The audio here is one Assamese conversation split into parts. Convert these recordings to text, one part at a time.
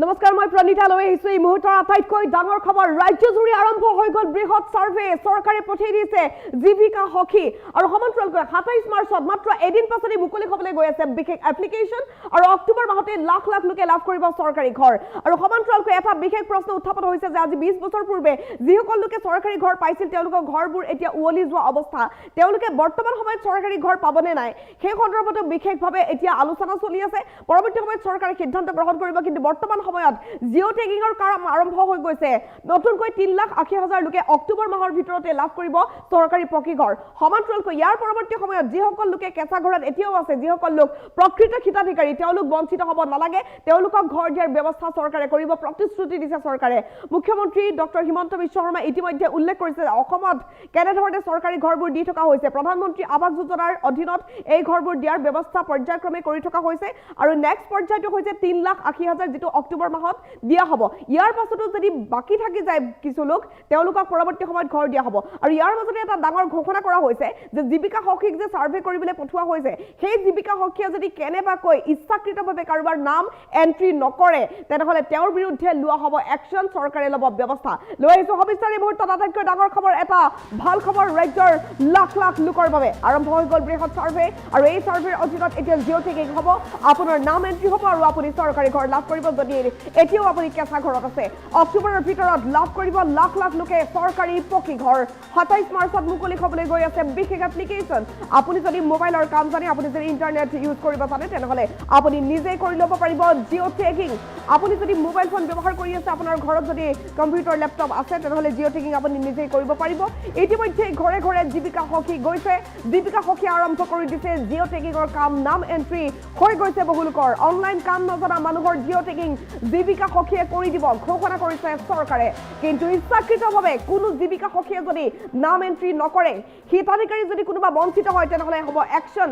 নমস্কাৰ মই প্ৰণীতা লৈ আহিছো এই মুহূৰ্তৰ আটাইতকৈ ডাঙৰ খবৰ ৰাজ্যজুৰি আৰম্ভ হৈ গল বৃহৎ সাৰ্ভে চৰকাৰে পঠিয়াই দিছে জীৱিকা সখী আৰু সমান্তৰালকৈ 27 মাৰ্চত মাত্ৰ এদিন পাছতে মুকলি হ'বলৈ গৈ আছে বিশেষ এপ্লিকেশন আৰু অক্টোবৰ মাহতে লাখ লাখ লোকে লাভ কৰিব চৰকাৰী ঘৰ আৰু সমান্তৰালকৈ এটা বিশেষ প্ৰশ্ন উত্থাপন হৈছে যে আজি 20 বছৰ পূৰ্বে যিসকল লোকে চৰকাৰী ঘৰ পাইছিল তেওঁলোকৰ ঘৰবোৰ এতিয়া উৱলি যোৱা অৱস্থা তেওঁলোকে বৰ্তমান সময়ত চৰকাৰী ঘৰ পাবনে নাই সেই সন্দৰ্ভত বিশেষভাৱে এতিয়া আলোচনা চলি আছে পৰৱৰ্তী সময়ত চৰকাৰে সিদ্ধান্ত গ্ৰহণ কৰিব কিন্তু বৰ্তমান সময়ত জিও টেগিংৰ কাম আৰম্ভ হৈ গৈছে নতুনকৈ 3,80,000 লোকে অক্টোবৰ মাহৰ ভিতৰতে লাভ কৰিব চৰকাৰী পকী ঘৰ সমান্তৰালকৈ ইয়াৰ পৰৱৰ্তী সময়ত যিসকল লোকে কেঁচা ঘৰত এতিয়াও আছে যিসকল লোক প্ৰকৃত হিতাধিকাৰী তেওঁলোক বঞ্চিত হ'ব নালাগে তেওঁলোকক ঘৰ দিয়াৰ ব্যৱস্থা চৰকাৰে কৰিব প্ৰতিশ্ৰুতি দিছে চৰকাৰে মুখ্যমন্ত্ৰী ডক্টৰ হিমন্ত বিশ্ব শৰ্মা ইতিমধ্যে উল্লেখ কৰিছে অসমত কেনেধৰণে চৰকাৰী ঘৰবোৰ দি থকা হৈছে প্ৰধানমন্ত্ৰী আৱাস যোজনাৰ অধীনত এই ঘৰবোৰ দিয়াৰ ব্যৱস্থা পৰ্যায়ক্ৰমে কৰি থকা হৈছে আৰু নেক্সট পৰ্যায়টো হৈছে 3,80,000 যেটো অক্টোবৰ মাহত দিয়া হ'ব ইয়াৰ পাছতো যদি বাকি থাকি যায় কিছু লোক তেওঁলোকক পৰৱৰ্তী সময়ত ঘৰ দিয়া হ'ব আৰু ইয়াৰ মাজতে এটা ডাঙৰ ঘোষণা কৰা হৈছে যে জীৱিকা সখীক যে সাৰ্ভে কৰিবলৈ পঠোৱা হৈছে সেই জীৱিকা সখীয়ে যদি কেনেবাকৈ ইচ্ছাকৃতভাৱে কাৰোবাৰ নাম এন্ট্ৰি নকৰে তেনেহলে তেওঁৰ বিৰুদ্ধে লোৱা হ'ব একশন চৰকাৰে ল'ব ব্যৱস্থা লৈ আহিছো সবিস্তাৰি মুহূৰ্তত আটাইতকৈ ডাঙৰ খবৰ এটা ভাল খবৰ ৰাজ্যৰ লাখ লাখ লোকৰ বাবে আৰম্ভ হৈ গল বৃহৎ সাৰ্ভে আৰু এই সাৰ্ভেৰ অধীনত এতিয়া জিও টেগিং হ'ব আপোনাৰ নাম এন্ট্ৰি হ'ব আৰু আপুনি চৰকাৰী ঘৰ লাভ কৰিব যদি এতিয়াও আপুনি কেঁচা ঘৰত আছে অক্টোবৰৰ ভিতৰত লাভ কৰিব লাখ লাখ লোকে চৰকাৰী পকী ঘৰ 27 মাৰ্চত মুকলি হ'বলৈ গৈ আছে বিশেষ এপ্লিকেশন আপুনি যদি মোবাইলৰ কাম জানে আপুনি যদি ইন্টাৰনেট ইউজ কৰিব জানে তেনেহলে আপুনি নিজে কৰি ল'ব পাৰিব জিও টেগিং আপুনি যদি মোবাইল ফোন ব্যৱহাৰ কৰি আছে আপোনাৰ ঘৰত যদি কম্পিউটাৰ ল্যাপটপ আছে তেনেহলে জিও টেগিং আপুনি নিজে কৰিব পাৰিব ইতিমধ্যে ঘৰে ঘৰে জীৱিকা সখী গৈছে জীৱিকা সখী আৰম্ভ কৰি দিছে জিও টেগিংৰ কাম নাম এন্ট্ৰি হৈ গৈছে বহুলোকৰ অনলাইন কাম নজনা মানুহৰ জিও টেগিং জীৱিকা সখীয়ে কৰি দিব ঘোষণা কৰিছে চৰকাৰে কিন্তু ইচ্ছাকৃতভাৱে কোনো জীৱিকা সখীয়ে যদি নাম এন্ট্ৰি নকৰে হিতাধিকাৰী যদি কোনোবা বঞ্চিত হয় তেনেহলে হ'ব একশন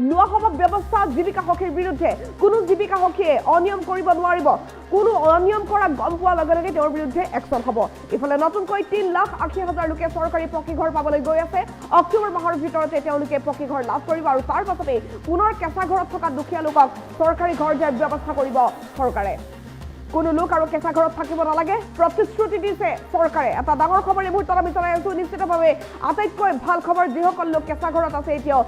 লোৱা হ'ব ব্যৱস্থা জীৱিকা সখীৰ বিৰুদ্ধে কোনো জীৱিকা সখীয়ে অনিয়ম কৰিব নোৱাৰিব কোনো অনিয়ম কৰা গম পোৱাৰ লগে লগে তেওঁৰ বিৰুদ্ধে একশন হ'ব ইফালে নতুনকৈ 3,80,000 লোকে চৰকাৰী পকী ঘৰ পাবলৈ গৈ আছে অক্টোবৰ মাহৰ ভিতৰতে তেওঁলোকে পকী ঘৰ লাভ কৰিব আৰু তাৰ পাছতে পুনৰ কেঁচা ঘৰত থকা দুখীয়া লোকক চৰকাৰী ঘৰ দিয়াৰ ব্যৱস্থা কৰিব চৰকাৰে কোনো লোক আৰু কেঁচা ঘৰত থাকিব নালাগে প্ৰতিশ্ৰুতি দিছে চৰকাৰে এটা ডাঙৰ খবৰ এই মুহূৰ্তত আমি জনাই আছো নিশ্চিতভাৱে আটাইতকৈ ভাল খবৰ যিসকল লোক কেঁচা ঘৰত আছে এতিয়াও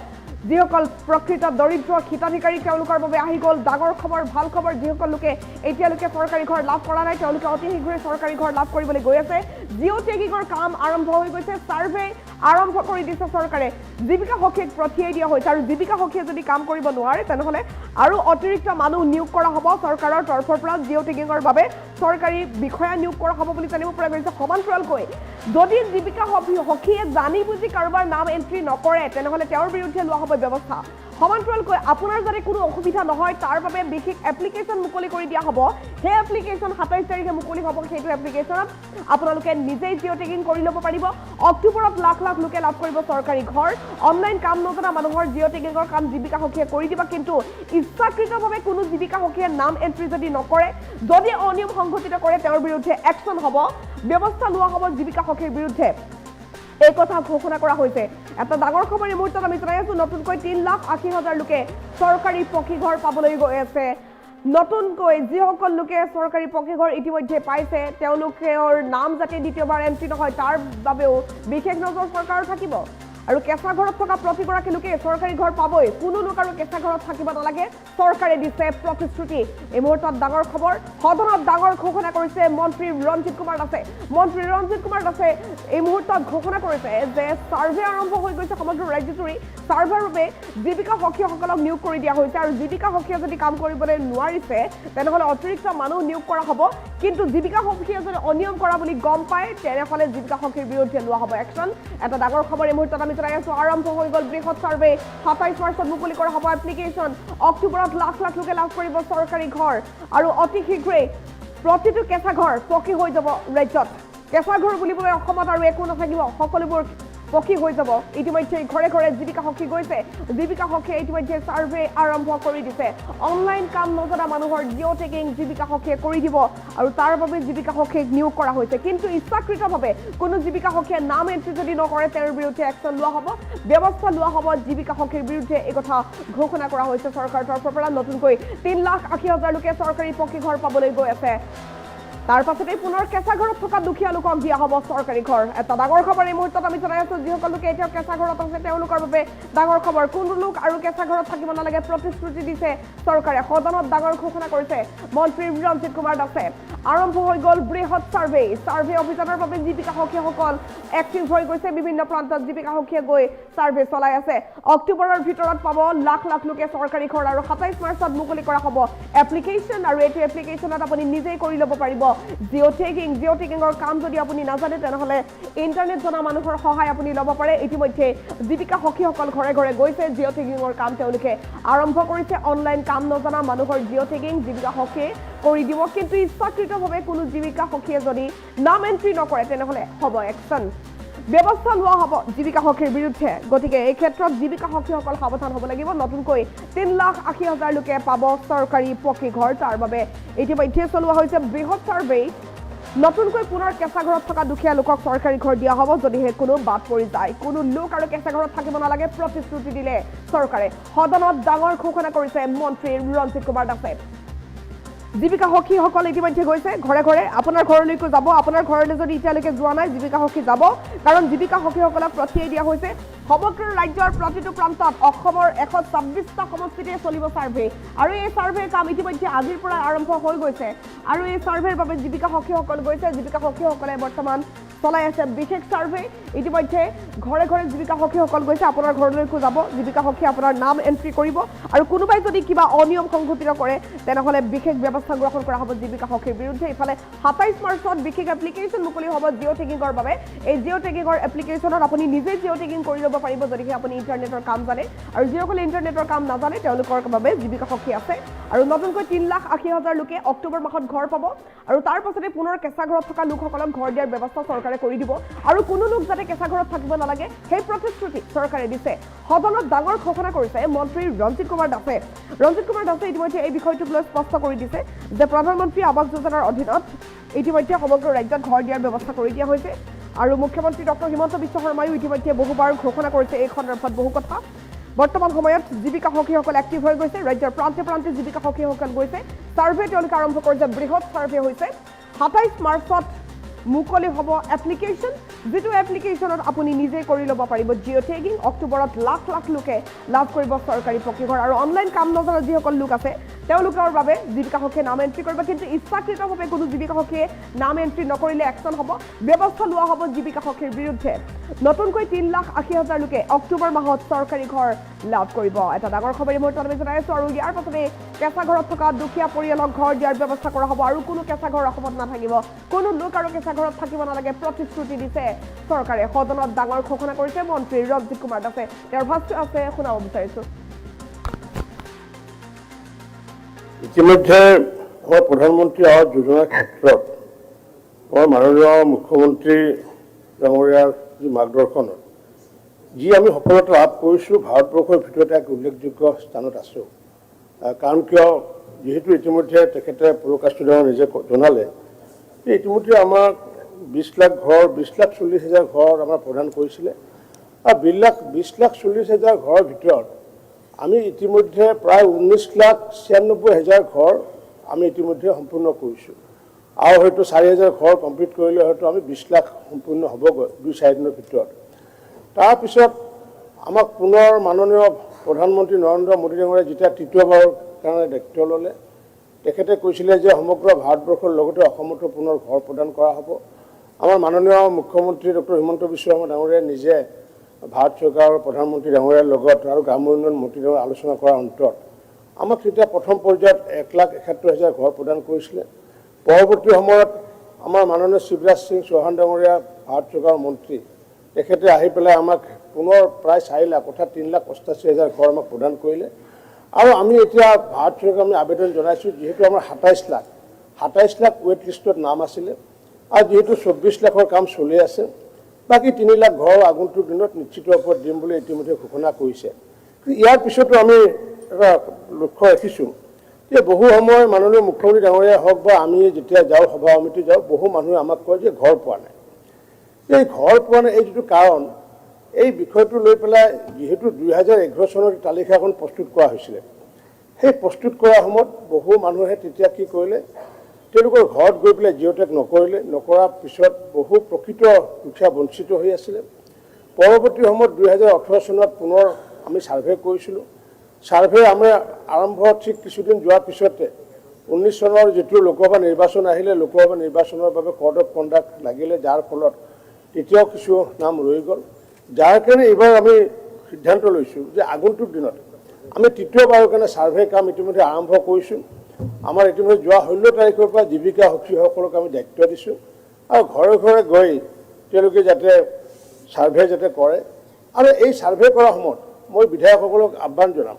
যিসকল প্ৰকৃত দৰিদ্ৰ হিতাধিকাৰী তেওঁলোকৰ বাবে আহি গ'ল ডাঙৰ খবৰ ভাল খবৰ যিসকল লোকে এতিয়ালৈকে চৰকাৰী ঘৰ লাভ কৰা নাই তেওঁলোকে অতি শীঘ্ৰে চৰকাৰী ঘৰ লাভ কৰিবলৈ গৈ আছে জিও টেগিংৰ কাম আৰম্ভ হৈ গৈছে সাৰ্ভে আৰম্ভ কৰি দিছে চৰকাৰে জীৱিকা সখীক পঠিয়াই দিয়া হৈছে আৰু জীৱিকা সখীয়ে যদি কাম কৰিব নোৱাৰে তেনেহলে আৰু অতিৰিক্ত মানুহ নিয়োগ কৰা হ'ব চৰকাৰৰ তৰফৰ পৰা জিও টেগিংৰ বাবে চৰকাৰী বিষয়া নিয়োগ কৰা হ'ব বুলি জানিব পৰা গৈছে সমান্তৰালকৈ যদি জীৱিকা সখীয়ে জানি বুজি কাৰোবাৰ নাম এন্ট্ৰি নকৰে তেনেহলে তেওঁৰ বিৰুদ্ধে লোৱা হ'ব ব্যৱস্থা সমান্তৰালকৈ আপোনাৰ যদি কোনো অসুবিধা নহয় তাৰ বাবে বিশেষ এপ্লিকেশন মুকলি কৰি দিয়া হ'ব সেই এপ্লিকেশন 27 তাৰিখে মুকলি হ'ব সেইটো এপ্লিকেশনত আপোনালোকে নিজেই জিও টেগিং কৰি ল'ব পাৰিব অক্টোবৰত লাখ লাখ লোকে লাভ কৰিব চৰকাৰী ঘৰ অনলাইন কাম নজনা মানুহৰ জিও টেগিংৰ কাম জীৱিকা সখীয়ে কৰি দিব কিন্তু ইচ্ছাকৃতভাৱে কোনো জীৱিকা সখীয়ে নাম এন্ট্ৰি যদি নকৰে যদি অনিয়ম সংঘটিত কৰে তেওঁৰ বিৰুদ্ধে একশন হ'ব ব্যৱস্থা লোৱা হ'ব জীৱিকা সখীৰ বিৰুদ্ধে এই কথা ঘোষণা কৰা হৈছে এটা ডাঙৰ খবৰ এই মুহূৰ্তত আমি জনাই আছো নতুনকৈ 3,80,000 লোকে চৰকাৰী পকী ঘৰ পাবলৈ গৈ আছে নতুনকৈ যিসকল লোকে চৰকাৰী পকী ঘৰ ইতিমধ্যে পাইছে তেওঁলোকৰ নাম যাতে দ্বিতীয়বাৰ এন্ট্ৰি নহয় তাৰ বাবেও বিশেষ নজৰ চৰকাৰৰ থাকিব আৰু কেঁচা ঘৰত থকা প্ৰতিগৰাকী লোকে চৰকাৰী ঘৰ পাবই কোনো লোক আৰু কেঁচা ঘৰত থাকিব নালাগে চৰকাৰে দিছে প্ৰতিশ্ৰুতি এই মুহূৰ্তত ডাঙৰ খবৰ সদনত ডাঙৰ ঘোষণা কৰিছে মন্ত্ৰী ৰঞ্জিত কুমাৰ দাসে মন্ত্ৰী ৰঞ্জিত কুমাৰ দাসে এই মুহূৰ্তত ঘোষণা কৰিছে যে সাৰ্ভে আৰম্ভ হৈ গৈছে সমগ্ৰ ৰাজ্যজুৰি সাৰ্ভেৰ বাবে জীৱিকা সখীসকলক নিয়োগ কৰি দিয়া হৈছে আৰু জীৱিকা সখীয়ে যদি কাম কৰিবলৈ নোৱাৰিছে তেনেহলে অতিৰিক্ত মানুহ নিয়োগ কৰা হ'ব কিন্তু জীৱিকা সখীয়ে যদি অনিয়ম কৰা বুলি গম পায় তেনেহলে জীৱিকা সখীৰ বিৰুদ্ধে লোৱা হ'ব একশন এটা ডাঙৰ খবৰ এই মুহূৰ্তত আমি জনাই আছো আৰম্ভ হৈ গল বৃহৎ সাৰ্ভে 27 মাৰ্চত মুকলি কৰা হ'ব এপ্লিকেশন অক্টোবৰত লাখ লাখ লোকে লাভ কৰিব চৰকাৰী ঘৰ আৰু অতি শীঘ্ৰে প্ৰতিটো কেঁচা ঘৰ পকী হৈ যাব ৰাজ্যত কেঁচা ঘৰ বুলিবলৈ অসমত আৰু একো নাথাকিব সকলোবোৰ পকী হৈ যাব ইতিমধ্যে ঘৰে ঘৰে জীৱিকা সখী গৈছে জীৱিকা সখীয়ে ইতিমধ্যে সাৰ্ভে আৰম্ভ কৰি দিছে অনলাইন কাম নজনা মানুহৰ জিঅ' টেকিং জীৱিকা সখীয়ে কৰি দিব আৰু তাৰ বাবে জীৱিকা সখীক নিয়োগ কৰা হৈছে কিন্তু ইচ্ছাকৃতভাৱে কোনো জীৱিকা সখীয়ে নাম এন্ট্ৰি যদি নকৰে তেওঁৰ বিৰুদ্ধে একশ্যন লোৱা হ'ব ব্যৱস্থা লোৱা হ'ব জীৱিকা সখীৰ বিৰুদ্ধে এই কথা ঘোষণা কৰা হৈছে চৰকাৰৰ তৰফৰ পৰা নতুনকৈ 3,80,000 লোকে চৰকাৰী পকী ঘৰ পাবলৈ গৈ আছে তাৰ পাছতে পুনৰ কেঁচা ঘৰত থকা দুখীয়া লোকক দিয়া হ'ব চৰকাৰী ঘৰ এটা ডাঙৰ খবৰ এই মুহূৰ্তত আমি জনাই আছো যিসকল লোকে এতিয়া কেঁচা ঘৰত আছে তেওঁলোকৰ বাবে ডাঙৰ খবৰ কোন লোক আৰু কেঁচা ঘৰত থাকিব নালাগে প্ৰতিশ্ৰুতি দিছে চৰকাৰে সদনত ডাঙৰ ঘোষণা কৰিছে মন্ত্ৰী ৰঞ্জিত কুমাৰ দাসে আৰম্ভ হৈ গ'ল বৃহৎ সাৰ্ভে অভিযানৰ বাবে জীৱিকা সখীসকল এক্টিভ হৈ গৈছে বিভিন্ন প্ৰান্তত জীৱিকা সখীয়ে গৈ সাৰ্ভে চলাই আছে অক্টোবৰৰ ভিতৰত পাব লাখ লাখ লোকে চৰকাৰী ঘৰ আৰু 27 মাৰ্চত মুকলি কৰা হ'ব এপ্লিকেশ্যন আৰু এই এপ্লিকেশ্যনত আপুনি নিজেই কৰি ল'ব পাৰিব জিঅ' টেকিঙৰ কাম যদি আপুনি নাজানে তেনেহ'লে ইণ্টাৰনেট জনা মানুহৰ সহায় আপুনি ল'ব পাৰে ইতিমধ্যে জীৱিকা সখীসকল ঘৰে ঘৰে গৈছে জিঅ' টেকিঙৰ কাম তেওঁলোকে আৰম্ভ কৰিছে অনলাইন কাম নজনা মানুহৰ জিঅ' টেকিং জীৱিকা সখীয়ে কৰি দিব কিন্তু ইচ্ছাকৃতভাৱে কোনো জীৱিকা সখীয়ে যদি নাম এন্ট্ৰি নকৰে তেনেহ'লে হ'ব একশ্যন ব্যৱস্থা লোৱা হ'ব জীৱিকা সখীৰ বিৰুদ্ধে গতিকে এই ক্ষেত্ৰত জীৱিকা সখীসকল সাৱধান হ'ব লাগিব নতুনকৈ 3,80,000 লোকে পাব চৰকাৰী পকী ঘৰ তাৰ বাবে ইতিমধ্যে চলোৱা হৈছে বৃহৎ সাৰ্ভে নতুনকৈ পুনৰ কেঁচা ঘৰত থকা দুখীয়া লোকক চৰকাৰী ঘৰ দিয়া হ'ব যদিহে কোনো বাদ পৰি যায় কোনো লোক আৰু কেঁচা ঘৰত থাকিব নালাগে প্ৰতিশ্ৰুতি দিলে চৰকাৰে সদনত ডাঙৰ ঘোষণা কৰিছে মন্ত্ৰী ৰঞ্জিত কুমাৰ দাসে জীৱিকা সখীসকল ইতিমধ্যে গৈছে ঘৰে ঘৰে আপোনাৰ ঘৰলৈকো যাব আপোনাৰ ঘৰলৈ যদি এতিয়ালৈকে যোৱা নাই জীৱিকা সখী যাব কাৰণ জীৱিকা সখীসকলক প্ৰথিয়াই দিয়া হৈছে সমগ্ৰ ৰাজ্যৰ প্ৰতিটো প্ৰান্তত অসমৰ 126টা সমষ্টিতে চলিব সাৰ্ভে আৰু এই সাৰ্ভেৰ কাম ইতিমধ্যে আজিৰ পৰা আৰম্ভ হৈ গৈছে আৰু এই সাৰ্ভেৰ বাবে জীৱিকা সখীসকল গৈছে জীৱিকা সখীসকলে বৰ্তমান চলাই আছে বিশেষ সাৰ্ভে ইতিমধ্যে ঘৰে ঘৰে জীৱিকা সখীসকল গৈছে আপোনাৰ ঘৰলৈকো যাব জীৱিকা সখী আপোনাৰ নাম এন্ট্ৰি কৰিব আৰু কোনোবাই যদি কিবা অনিয়ম সংঘটিত কৰে তেনেহ'লে বিশেষ ব্যৱস্থা গ্ৰহণ কৰা হ'ব জীৱিকা সখীৰ বিৰুদ্ধে ইফালে 27 মাৰ্চত বিশেষ এপ্লিকেশ্যন মুকলি হ'ব জিঅ' টেকিঙৰ বাবে এই জিঅ' টেকিঙৰ এপ্লিকেশ্যনত আপুনি নিজে জিঅ' টেকিং কৰি ল'ব পাৰিব যদিহে আপুনি ইণ্টাৰনেটৰ কাম জানে আৰু যিসকলে ইণ্টাৰনেটৰ কাম নাজানে তেওঁলোকৰ বাবে জীৱিকা সখী আছে আৰু নতুনকৈ 3,80,000 লোকে অক্টোবৰ মাহত ঘৰ পাব আৰু তাৰ পাছতে পুনৰ কেঁচা ঘৰত থকা লোকসকলক ঘৰ দিয়াৰ ব্যৱস্থা চৰকাৰে কৰি দিব আৰু কোনো লোক যাতে কেঁচা ঘৰত থাকিব নালাগে সেই প্ৰতিশ্ৰুতি চৰকাৰে দিছে সদনত ডাঙৰ ঘোষণা কৰিছে মন্ত্ৰী ৰঞ্জিত কুমাৰ দাসে ইতিমধ্যে এই বিষয়টোক লৈ স্পষ্ট কৰি দিছে যে প্ৰধানমন্ত্ৰী আৱাস যোজনাৰ অধীনত ইতিমধ্যে সমগ্ৰ ৰাজ্যত ঘৰ দিয়াৰ ব্যৱস্থা কৰি দিয়া হৈছে আৰু মুখ্যমন্ত্ৰী ডক্টৰ হিমন্ত বিশ্ব শৰ্মায়ো ইতিমধ্যে বহুবাৰ ঘোষণা কৰিছে এই সন্দৰ্ভত বহু কথা বৰ্তমান সময়ত জীৱিকা সখীসকল এক্টিভ হৈ গৈছে ৰাজ্যৰ প্ৰান্তে প্ৰান্তে জীৱিকা সখীসকল গৈছে সাৰ্ভে তেওঁলোকে আৰম্ভ কৰিছে বৃহৎ সাৰ্ভে হৈছে 27 মাৰ্চত মুকলি হ'ব এপ্লিকেশ্যন যিটো এপ্লিকেশ্যনত আপুনি নিজে কৰি ল'ব পাৰিব জিঅ' টেকিং অক্টোবৰত লাখ লাখ লোকে লাভ কৰিব চৰকাৰী পকী ঘৰ আৰু অনলাইন কাম নজনা যিসকল লোক আছে তেওঁলোকৰ বাবে জীৱিকা সখীয়ে নাম এন্ট্ৰি কৰিব কিন্তু ইচ্ছাকৃতভাৱে কোনো জীৱিকা সখীয়ে নাম এন্ট্ৰি নকৰিলে একশ্যন হ'ব ব্যৱস্থা লোৱা হ'ব জীৱিকা সখীৰ বিৰুদ্ধে নতুনকৈ 3,80,000 লোকে অক্টোবৰ মাহত চৰকাৰী ঘৰ লাভ কৰিব এটা ডাঙৰ খবৰ এই মুহূৰ্তত আমি জনাই আছো আৰু ইয়াৰ পাছতে কেঁচা ঘৰত থকা দুখীয়া পৰিয়ালক ঘৰ দিয়াৰ ব্যৱস্থা কৰা হ'ব আৰু কোনো কেঁচা ঘৰ অসমত নাথাকিব কোনো লোক আৰু কেঁচা ঘৰত থাকিব নালাগে প্ৰতিশ্ৰুতি দিছে চৰকাৰে সদনত ডাঙৰ ঘোষণা কৰিছে মন্ত্ৰী ৰঞ্জিত কুমাৰ দাসে তেওঁৰ ভাষ্য আছে শুনাব বিচাৰিছো ইতিমধ্যে আমাৰ প্ৰধানমন্ত্ৰী আৱাস যোজনাৰ ক্ষেত্ৰত আমাৰ মাননীয় মুখ্যমন্ত্ৰী ডাঙৰীয়াৰ যি মাৰ্গদৰ্শনত যি আমি সফলতা লাভ কৰিছোঁ ভাৰতবৰ্ষৰ ভিতৰতে এক উল্লেখযোগ্য স্থানত আছোঁ কাৰণ কিয় যিহেতু ইতিমধ্যে তেখেতে পুৰকাষ্টুডাঙৰ নিজে জনালে যে ইতিমধ্যে আমাৰ 20 লাখ ঘৰ 20,40,000 ঘৰ আমাৰ প্ৰদান কৰিছিলে আৰু 20,40,000 ঘৰৰ ভিতৰত আমি ইতিমধ্যে প্ৰায় 19,96,000 ঘৰ আমি ইতিমধ্যে সম্পূৰ্ণ কৰিছোঁ আৰু হয়তো 4,000 ঘৰ কমপ্লিট কৰিলে হয়তো আমি 20 লাখ সম্পূৰ্ণ হ'বগৈ 2-4 দিনৰ ভিতৰত তাৰপিছত আমাক পুনৰ মাননীয় প্ৰধানমন্ত্ৰী নৰেন্দ্ৰ মোদী ডাঙৰীয়াই যেতিয়া তৃতীয়বাৰৰ কাৰণে দায়িত্ব ল'লে তেখেতে কৈছিলে যে সমগ্ৰ ভাৰতবৰ্ষৰ লগতে অসমতো পুনৰ ঘৰ প্ৰদান কৰা হ'ব আমাৰ মাননীয় মুখ্যমন্ত্ৰী ডক্টৰ হিমন্ত বিশ্ব শৰ্মা ডাঙৰীয়াই নিজে ভাৰত চৰকাৰৰ প্ৰধানমন্ত্ৰী ডাঙৰীয়াৰ লগত আৰু গ্ৰাম্য উন্নয়ন মন্ত্ৰীৰ লগত আলোচনা কৰাৰ অন্তত আমাক তেতিয়া প্ৰথম পৰ্যায়ত 1,71,000 ঘৰ প্ৰদান কৰিছিলে পৰৱৰ্তী সময়ত আমাৰ মাননীয় শিৱৰাজ সিং চৌহান ডাঙৰীয়া ভাৰত চৰকাৰৰ মন্ত্ৰী তেখেতে আহি পেলাই আমাক পুনৰ প্ৰায় 4 লাখ অৰ্থাৎ 3,88,000 ঘৰ আমাক প্ৰদান কৰিলে আৰু আমি এতিয়া ভাৰত চৰকাৰক আমি আবেদন জনাইছোঁ যিহেতু আমাৰ 27 লাখ ৱেইট লিষ্টত নাম আছিলে আৰু যেহেতু 24 লাখৰ কাম চলি আছে বাকী 3 লাখ ঘৰ আগন্তুক দিনত নিশ্চিত ওপৰত দিম বুলি ইতিমধ্যে ঘোষণা কৰিছে। ইয়াৰ পিছতো আমি এটা লক্ষ্য ৰাখিছোঁ যে বহু সময় মাননীয় মুখ্যমন্ত্ৰী ডাঙৰীয়া হওক বা আমি যেতিয়া যাওঁ সভা সমিতি যাওঁ বহু মানুহে আমাক কয় যে ঘৰ পোৱা নাই। এই ঘৰ পোৱা নাই এই যিটো কাৰণ এই বিষয়টো লৈ পেলাই যেহেতু 2011 চনৰ তালিকাখন প্ৰস্তুত কৰা হৈছিলে, সেই প্ৰস্তুত কৰাৰ সময়ত বহু মানুহে তেতিয়া কি কৰিলে, তেওঁলোকৰ ঘৰত গৈ পেলাই জিঅ'টেক নকৰিলে, নকৰাৰ পিছত বহু প্ৰকৃত দুখীয়া বঞ্চিত হৈ আছিলে। পৰৱৰ্তী সময়ত 2018 চনত পুনৰ আমি ছাৰ্ভে কৰিছিলোঁ। ছাৰ্ভে আমি আৰম্ভ ঠিক কিছুদিন যোৱাৰ পিছতে 19 চনৰ যিটো লোকসভা নিৰ্বাচন আহিলে, লোকসভা নিৰ্বাচনৰ বাবে কোড অফ কণ্ডাক্ট লাগিলে, যাৰ ফলত তেতিয়াও কিছু নাম ৰৈ গ'ল। যাৰ কাৰণে এইবাৰ আমি সিদ্ধান্ত লৈছোঁ যে আগন্তুক দিনত আমি তৃতীয়বাৰৰ কাৰণে ছাৰ্ভে কাম ইতিমধ্যে আৰম্ভ কৰিছোঁ। আমাৰ ইতিমধ্যে যোৱা 16 তাৰিখৰ পৰা জীৱিকা সখীসকলক আমি দায়িত্ব দিছোঁ আৰু ঘৰে ঘৰে গৈ তেওঁলোকে যাতে ছাৰ্ভে যাতে কৰে। আৰু এই ছাৰ্ভে কৰাৰ সময়ত মই বিধায়কসকলক আহ্বান জনাম,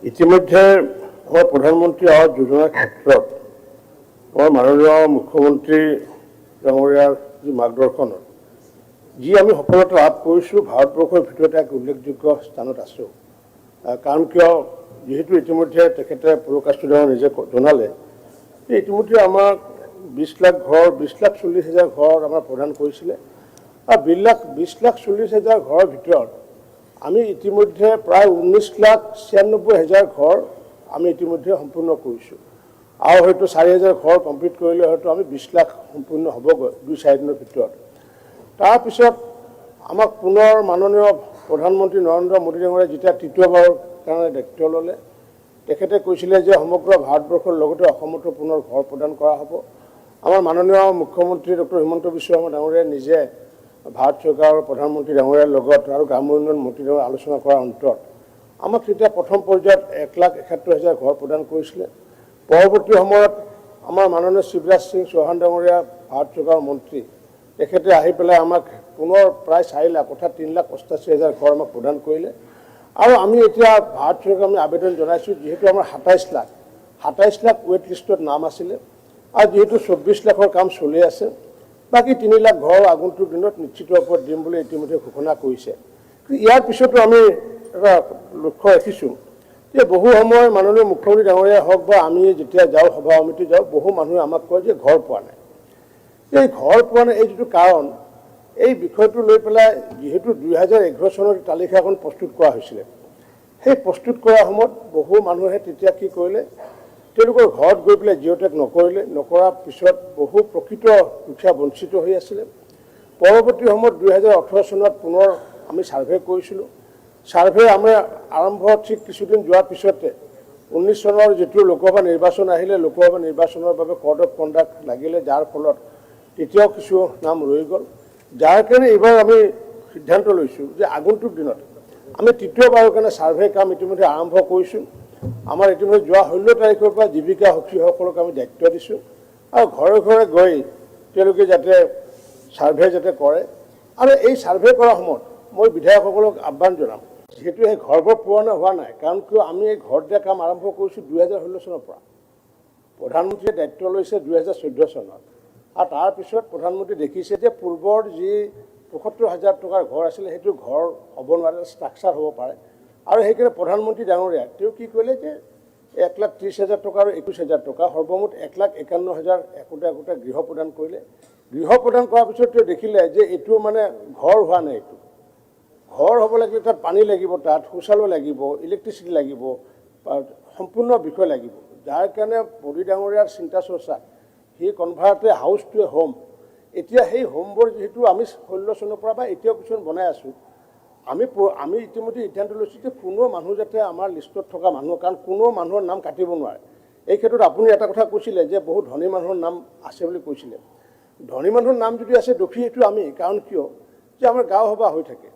ইতিমধ্যে মই প্ৰধানমন্ত্ৰী আৱাস যোজনাৰ ক্ষেত্ৰত মই মাননীয় মুখ্যমন্ত্ৰী ডাঙৰীয়াৰ যি মাৰ্গদৰ্শনত যি আমি সফলতা লাভ কৰিছোঁ, ভাৰতবৰ্ষৰ ভিতৰতে এক উল্লেখযোগ্য স্থানত আছোঁ। কাৰণ কিয়, যেহেতু ইতিমধ্যে তেখেতে পুৰকাষ্টুডাঙৰ নিজে জনালে যে ইতিমধ্যে আমাক 20 লাখ ঘৰ, 20,40,000 ঘৰ আমাৰ প্ৰদান কৰিছিলে আৰু 20,40,000 ঘৰৰ ভিতৰত আমি ইতিমধ্যে প্ৰায় 19,96,000 ঘৰ আমি ইতিমধ্যে সম্পূৰ্ণ কৰিছোঁ আৰু হয়তো 4,000 ঘৰ কমপ্লিট কৰিলে হয়তো আমি 20 লাখ সম্পূৰ্ণ হ'বগৈ 2-4 দিনৰ ভিতৰত। তাৰপিছত আমাক পুনৰ মাননীয় প্ৰধানমন্ত্ৰী নৰেন্দ্ৰ মোদী ডাঙৰীয়াই যেতিয়া তৃতীয়বাৰৰ কাৰণে দায়িত্ব ল'লে, তেখেতে কৈছিলে যে সমগ্ৰ ভাৰতবৰ্ষৰ লগতে অসমতো পুনৰ ঘৰ প্ৰদান কৰা হ'ব। আমাৰ মাননীয় মুখ্যমন্ত্ৰী ডক্টৰ হিমন্ত বিশ্ব শৰ্মা ডাঙৰীয়াই নিজে ভাৰত চৰকাৰৰ প্ৰধানমন্ত্ৰী ডাঙৰীয়াৰ লগত আৰু গ্ৰাম্য উন্নয়ন মন্ত্ৰীৰ লগত আলোচনা কৰাৰ অন্তত আমাক তেতিয়া প্ৰথম পৰ্যায়ত 1,71,000 ঘৰ প্ৰদান কৰিছিলে। পৰৱৰ্তী সময়ত আমাৰ মাননীয় শিৱৰাজ সিং চৌহান ডাঙৰীয়া ভাৰত চৰকাৰৰ মন্ত্ৰী, তেখেতে আহি পেলাই আমাক পুনৰ প্ৰায় 4 লাখ অৰ্থাৎ 3,88,000 ঘৰ আমাক প্ৰদান কৰিলে। আৰু আমি এতিয়া ভাৰত চৰকাৰক আমি আবেদন জনাইছোঁ, যিহেতু আমাৰ 27 লাখ ৱেইট লিষ্টত নাম আছিলে আৰু যিহেতু 24 লাখৰ কাম চলি আছে, বাকী 3 লাখ ঘৰ আগন্তুক দিনত নিশ্চিত ওপৰত দিম বুলি ইতিমধ্যে ঘোষণা কৰিছে। ইয়াৰ পিছতো আমি এটা লক্ষ্য ৰাখিছোঁ যে বহু সময় মাননীয় মুখ্যমন্ত্ৰী ডাঙৰীয়া হওক বা আমি যেতিয়া যাওঁ সভা সমিতি যাওঁ বহু মানুহে আমাক কয় যে ঘৰ পোৱা নাই। এই ঘৰ পোৱা নাই এই যিটো কাৰণ এই বিষয়টো লৈ পেলাই যেহেতু 2011 চনৰ তালিকাখন প্ৰস্তুত কৰা হৈছিলে, সেই প্ৰস্তুত কৰাৰ সময়ত বহু মানুহে তেতিয়া কি কৰিলে, তেওঁলোকৰ ঘৰত গৈ পেলাই জিঅ'টেক নকৰিলে, নকৰাৰ পিছত বহু প্ৰকৃত দুখীয়া বঞ্চিত হৈ আছিলে। পৰৱৰ্তী সময়ত 2018 চনত পুনৰ আমি ছাৰ্ভে কৰিছিলোঁ। ছাৰ্ভে আমি আৰম্ভ ঠিক কিছুদিন যোৱাৰ পিছতে 19 চনৰ যিটো লোকসভা নিৰ্বাচন আহিলে, লোকসভা নিৰ্বাচনৰ বাবে কোড অফ কণ্ডাক্ট লাগিলে, যাৰ ফলত তেতিয়াও কিছু নাম ৰৈ গ'ল। যাৰ কাৰণে এইবাৰ আমি সিদ্ধান্ত লৈছোঁ যে আগন্তুক দিনত আমি তৃতীয়বাৰৰ কাৰণে ছাৰ্ভে কাম ইতিমধ্যে আৰম্ভ কৰিছোঁ। আমাৰ ইতিমধ্যে যোৱা 16 তাৰিখৰ পৰা জীৱিকা সখীসকলক আমি দায়িত্ব দিছোঁ আৰু ঘৰে ঘৰে গৈ তেওঁলোকে যাতে ছাৰ্ভে যাতে কৰে। আৰু এই ছাৰ্ভে কৰাৰ সময়ত মই বিধায়কসকলক আহ্বান জনাম, যিহেতু সেই ঘৰবোৰ পূৰণ হোৱা নাই, কাৰণ কিয় আমি এই ঘৰ দিয়া কাম আৰম্ভ কৰিছোঁ 2016 চনৰ পৰা। প্ৰধানমন্ত্ৰীয়ে দায়িত্ব লৈছে 2014 চনত আৰু তাৰপিছত প্ৰধানমন্ত্ৰী দেখিছে যে পূৰ্বৰ যি ৭৫,000 টকাৰ ঘৰ আছিলে সেইটো ঘৰ হ'ব নোৱাৰে, ষ্ট্ৰাকচাৰ হ'ব পাৰে। আৰু সেইকাৰণে প্ৰধানমন্ত্ৰী ডাঙৰীয়া তেওঁ কি কৰিলে যে 1,30,000 টকা আৰু 21,000 টকা সৰ্বমুঠ 1,51,000 একোটা গৃহ প্ৰদান কৰিলে। গৃহ প্ৰদান কৰাৰ পিছত তেওঁ দেখিলে যে এইটো মানে ঘৰ হোৱা নাই। এইটো ঘৰ হ'ব লাগিলে তাত পানী লাগিব, তাত শৌচালয় লাগিব, ইলেক্ট্ৰিচিটি লাগিব, সম্পূৰ্ণ বিষয় লাগিব। যাৰ কাৰণে মোদী ডাঙৰীয়াৰ চিন্তা চৰ্চা হি কনভাৰ্ট এ হাউচ টু এ হোম। এতিয়া সেই হোমবোৰ যিহেতু আমি 16 চনৰ পৰা বা এতিয়াও কিছুমান বনাই আছোঁ, আমি ইতিমধ্যে সিদ্ধান্ত লৈছোঁ যে কোনো মানুহ যাতে আমাৰ লিষ্টত থকা মানুহ, কাৰণ কোনো মানুহৰ নাম কাটিব নোৱাৰে। এই ক্ষেত্ৰত আপুনি এটা কথা কৈছিলে যে বহুত ধনী মানুহৰ নাম আছে বুলি কৈছিলে। ধনী মানুহৰ নাম যদি আছে দোষী সেইটো আমি, কাৰণ কিয় যে আমাৰ গাঁও সভা হৈ থাকে।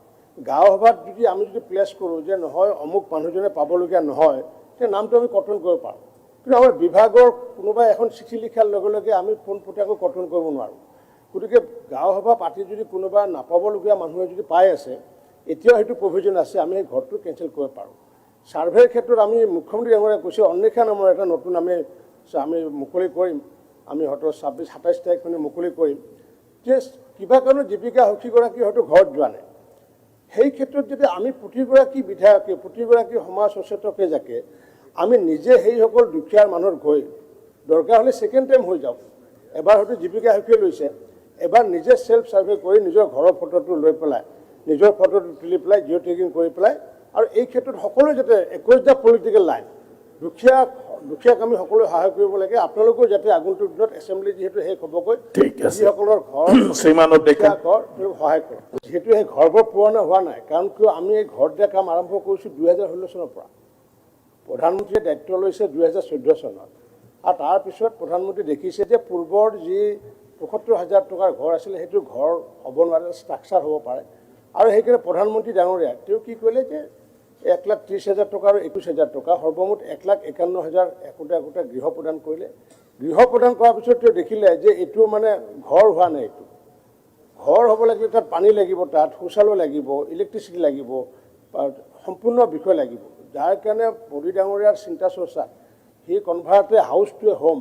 গাঁও সভাত যদি আমি প্লেচ কৰোঁ যে নহয় অমুক মানুহজনে পাবলগীয়া নহয়, সেই নামটো আমি কৰ্তন কৰিব পাৰোঁ। কিন্তু আমাৰ বিভাগৰ কোনোবাই এখন চিঠি লিখাৰ লগে লগে আমি পোনপটীয়াকৈ কৰ্তন কৰিব নোৱাৰোঁ। গতিকে গাঁও সভা পাতি যদি কোনোবা নাপাবলগীয়া মানুহে যদি পাই আছে, এতিয়াও সেইটো প্ৰভিজন আছে, আমি সেই ঘৰটো কেঞ্চেল কৰিব পাৰোঁ। ছাৰ্ভেৰ ক্ষেত্ৰত আমি মুখ্যমন্ত্ৰী ডাঙৰীয়াই কৈছে অন্বেষা নামৰ এটা নতুন আমি মুকলি কৰিম। আমি হয়তো 26-27 তাৰিখ মানে মুকলি কৰিম। যে কিবা কাৰণত জীৱিকা সখীগৰাকী হয়তো ঘৰত যোৱা নাই সেই ক্ষেত্ৰত যদি আমি প্ৰতিগৰাকী বিধায়কে প্ৰতিগৰাকী সমাজ সচেতকে যাকে আমি নিজে সেইসকল দুখীয়াৰ মানুহৰ গৈ দৰকাৰ হ'লে ছেকেণ্ড টাইম হৈ যাওক এবাৰ হয়তো জীৱিকা সখীয়ে লৈছে এবাৰ নিজে সেলফ সাৰ্ভে কৰি নিজৰ ঘৰৰ ফটোটো লৈ পেলাই নিজৰ ফটোটো তুলি পেলাই জিঅ' টেগিং কৰি পেলাই আৰু এই ক্ষেত্ৰত সকলোৱে যাতে একৈশটা পলিটিকেল লাইন দুখীয়াক আমি সকলোৱে সহায় কৰিব লাগে আপোনালোকেও যাতে আগন্তুক দিনত এছেম্বলি যিহেতু শেষ হ'বগৈ যিসকলৰ ঘৰ সহায় কৰক যিহেতু সেই ঘৰবোৰ পূৰণ হোৱা নাই কাৰণ কিয় আমি এই ঘৰ দিয়া কাম আৰম্ভ কৰিছোঁ 2016 চনৰ পৰা প্ৰধানমন্ত্ৰীয়ে দায়িত্ব লৈছে 2014 চনত আৰু তাৰপিছত প্ৰধানমন্ত্ৰী দেখিছে যে পূৰ্বৰ যি ৭৫,০০০ টকাৰ ঘৰ আছিলে সেইটো ঘৰ হ'ব নোৱাৰে ষ্ট্ৰাকচাৰ হ'ব পাৰে আৰু সেইকাৰণে প্ৰধানমন্ত্ৰী ডাঙৰীয়া তেওঁ কি কৰিলে যে 1,30,000 টকা আৰু 21,000 টকা সৰ্বমুঠ 1,51,000 একোটা গৃহ প্ৰদান কৰিলে গৃহ প্ৰদান কৰাৰ পিছত তেওঁ দেখিলে যে এইটো মানে ঘৰ হোৱা নাই এইটো ঘৰ হ'ব লাগিলে তাত পানী লাগিব তাত শৌচালয় লাগিব ইলেক্ট্ৰিচিটি লাগিব সম্পূৰ্ণ বিষয় লাগিব যাৰ কাৰণে মোদী ডাঙৰীয়াৰ চিন্তা চৰ্চা হি কনভাৰ্ট এ হাউচ টু এ হোম